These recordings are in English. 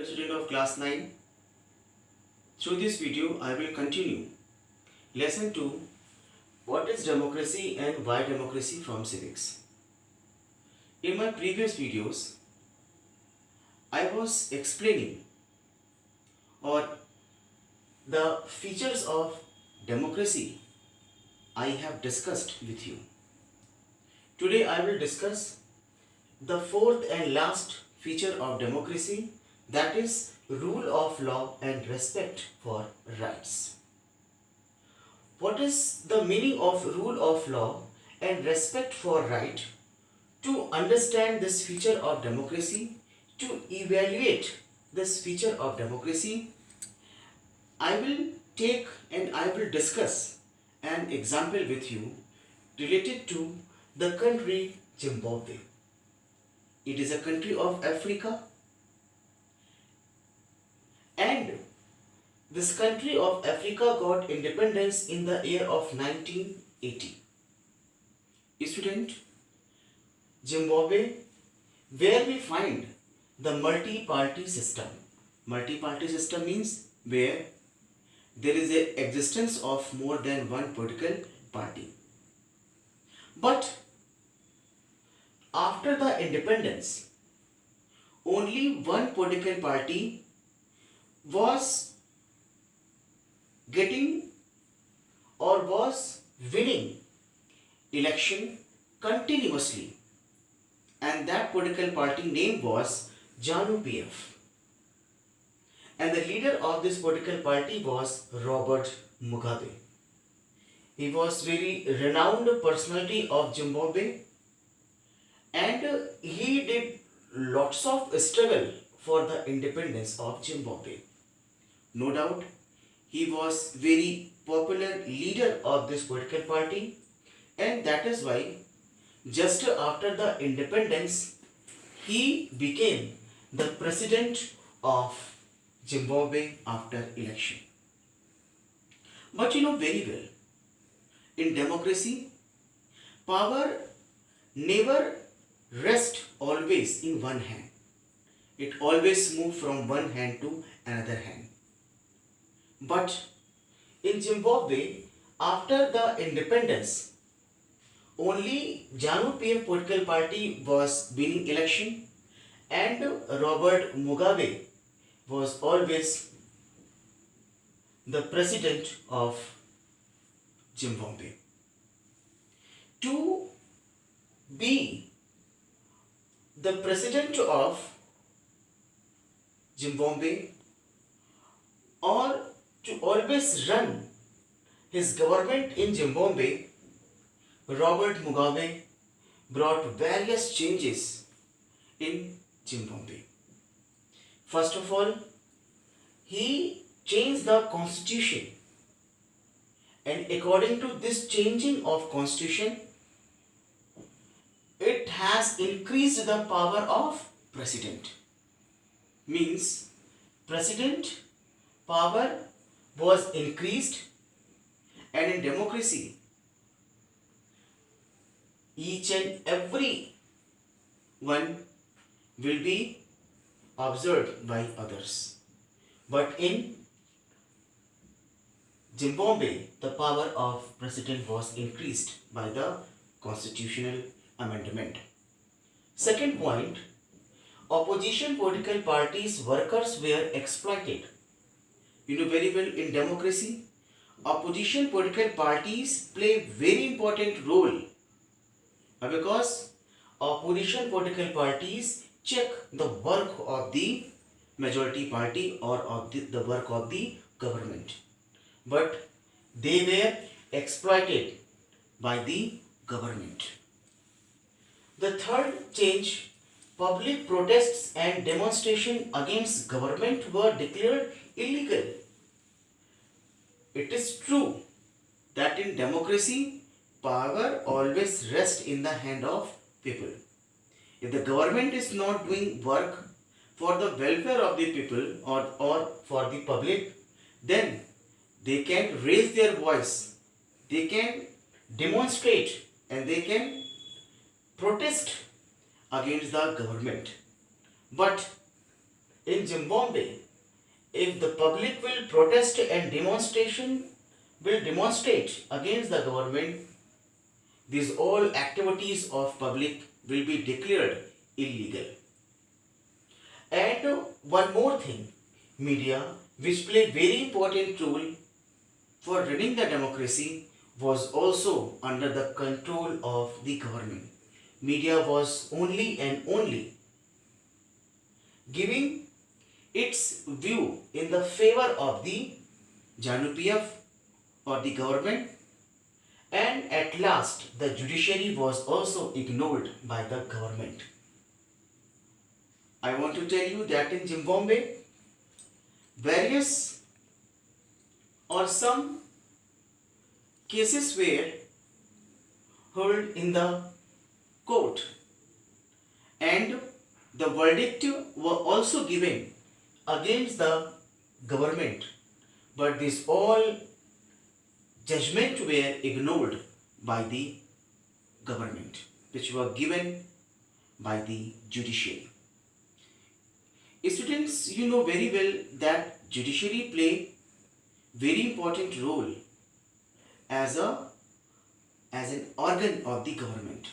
student of class 9. Through this video, I will continue lesson 2, what is democracy and why democracy from civics. In my previous videos, I was explaining or the features of democracy I have discussed with you. Today I will discuss the fourth and last feature of democracy, that is rule of law and respect for rights. What is the meaning of rule of law and respect for right? To understand this feature of democracy, to evaluate this feature of democracy, I will take and I will discuss an example with you related to the country Zimbabwe. It is a country of Africa, and this country of Africa got independence in the year of 1980. Student, Zimbabwe, where we find the multi-party system. Multi-party system means where there is a existence of more than one political party. But after the independence, only one political party was getting or was winning election continuously, and that political party name was ZANU-PF, and the leader of this political party was Robert Mugabe. He was very renowned personality of Zimbabwe, and he did lots of struggle for the independence of Zimbabwe. No doubt, he was very popular leader of this political party, and that is why just after the independence, he became the president of Zimbabwe after election. But you know very well, in democracy, power never rests always in one hand. It always moves from one hand to another hand. But in Zimbabwe, after the independence, only ZANU-PF political party was winning election, and Robert Mugabe was always the president of Zimbabwe. To be the president of Zimbabwe, or to always run his government in Zimbabwe, Robert Mugabe brought various changes in Zimbabwe. First of all, he changed the constitution, and according to this changing of constitution, it has increased the power of president. Means president power was increased, and in democracy, each and every one will be observed by others. But in Zimbabwe, the power of president was increased by the constitutional amendment. Second point, opposition political parties' workers were exploited. You know very well, in democracy, opposition political parties play very important role, because opposition political parties check the work of the majority party or of the work of the government. But they were exploited by the government. The third change, public protests and demonstration against government were declared illegal. It is true that in democracy, power always rests in the hand of people. If the government is not doing work for the welfare of the people or for the public, then they can raise their voice, they can demonstrate, and they can protest against the government. But In Zimbabwe, if the public will protest and demonstration will demonstrate against the government, these all activities of public will be declared illegal. And one more thing, media, which play very important role for running the democracy, was also under the control of the government. Media was only and only giving its view in the favor of the JANU-PF or the government, and at last the judiciary was also ignored by the government. I want to tell you that in Zimbabwe, various or some cases were heard in the court, and the verdict were also given against the government, but these all judgment were ignored by the government, which were given by the judiciary. Students, you know very well that judiciary play very important role as an organ of the government.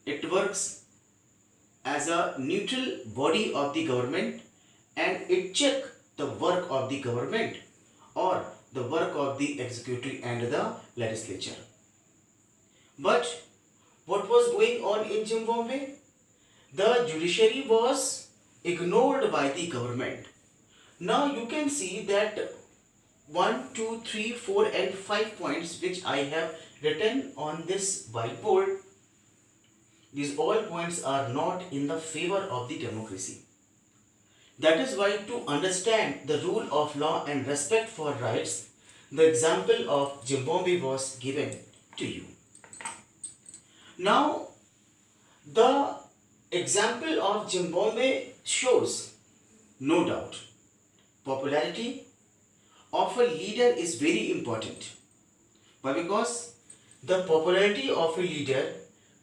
It works as a neutral body of the government, and it check the work of the government or the work of the executive and the legislature. But what was going on in Zimbabwe? The judiciary was ignored by the government. Now you can see that 1, 2, 3, 4 and 5 points which I have written on this whiteboard, these all points are not in the favor of the democracy. That is why, to understand the rule of law and respect for rights, the example of Zimbabwe was given to you. Now, the example of Zimbabwe shows, no doubt, popularity of a leader is very important. Why? Because the popularity of a leader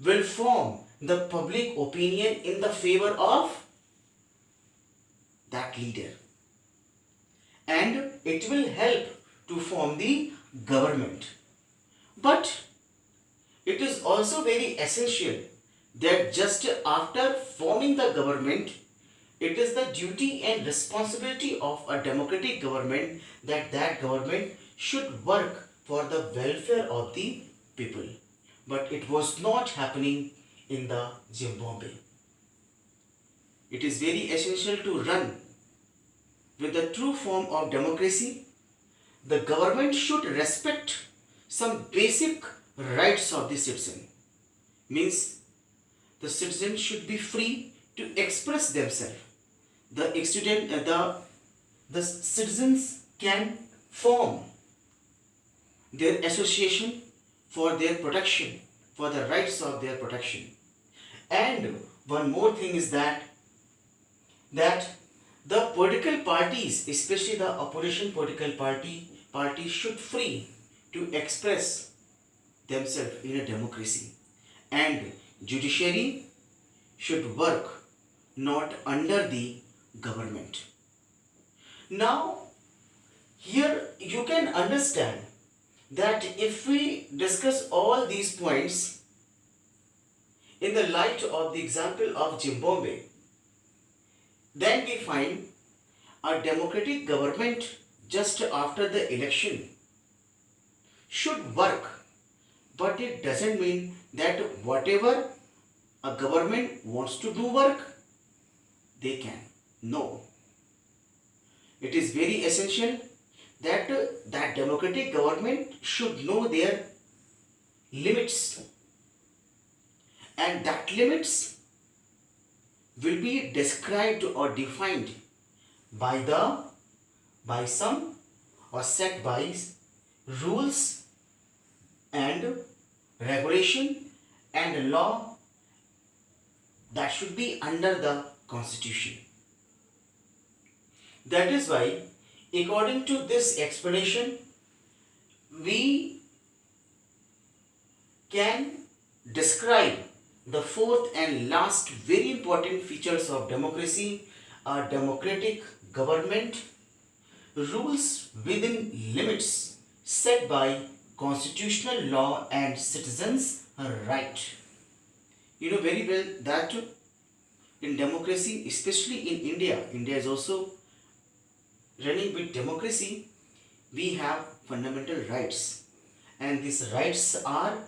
will form the public opinion in the favor of that leader, and it will help to form the government. But it is also very essential that just after forming the government, it is the duty and responsibility of a democratic government that that government should work for the welfare of the people. But it was not happening in the Zimbabwe. It is very essential to run with the true form of democracy. The government should respect some basic rights of the citizen. Means the citizen should be free to express themselves. The citizens can form their association for their protection, for the rights of their protection. And one more thing is that the political parties, especially the opposition political party should free to express themselves in a democracy, and judiciary should work not under the government. Now, here you can understand that if we discuss all these points in the light of the example of Zimbabwe, then we find a democratic government just after the election should work, but it doesn't mean that whatever a government wants to do work, they can. No. It is very essential that that democratic government should know their limits, and that limits will be described or defined by some or set by rules and regulation and law that should be under the constitution. That is why, according to this explanation, we can describe the fourth and last very important features of democracy are democratic government, rules within limits set by constitutional law and citizens' right. You know very well that in democracy, especially in India, India is also running with democracy, we have fundamental rights, and these rights are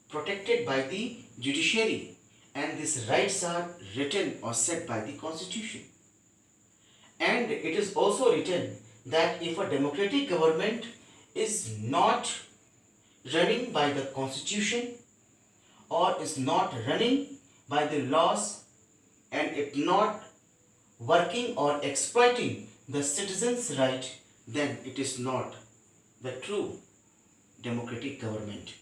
protected by the judiciary, and these rights are written or set by the constitution. And it is also written that if a democratic government is not running by the constitution or is not running by the laws and it not working or exploiting the citizens' right, then it is not the true democratic government.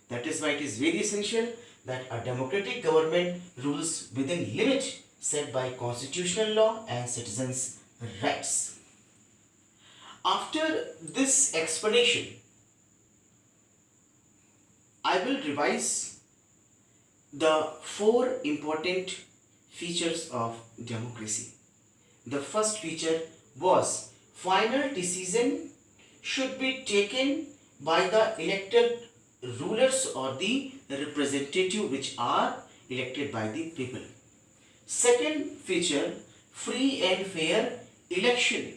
That is why it is very essential that a democratic government rules within limit set by constitutional law and citizens' rights. After this explanation, I will revise the four important features of democracy. The first feature was final decision should be taken by the elected rulers or the representative which are elected by the people. Second feature, free and fair election.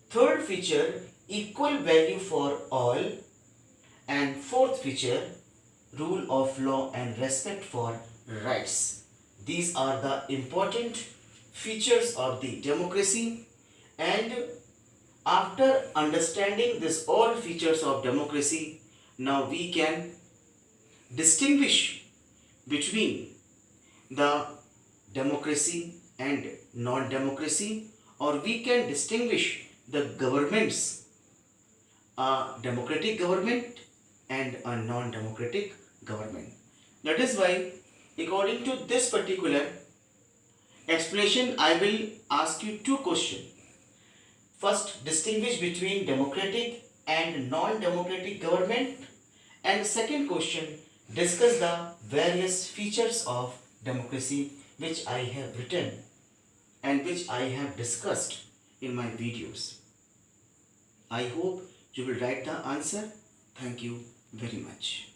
Third feature, equal value for all. And fourth feature, rule of law and respect for rights. These are the important features of the democracy, and after understanding this all features of democracy, now we can distinguish between the democracy and non-democracy, or we can distinguish the governments, a democratic government and a non-democratic government. That is why, according to this particular explanation, I will ask you two questions. First, distinguish between democratic and non-democratic government, and second question, discuss the various features of democracy which I have written and which I have discussed in my videos. I hope you will write the answer. Thank you very much.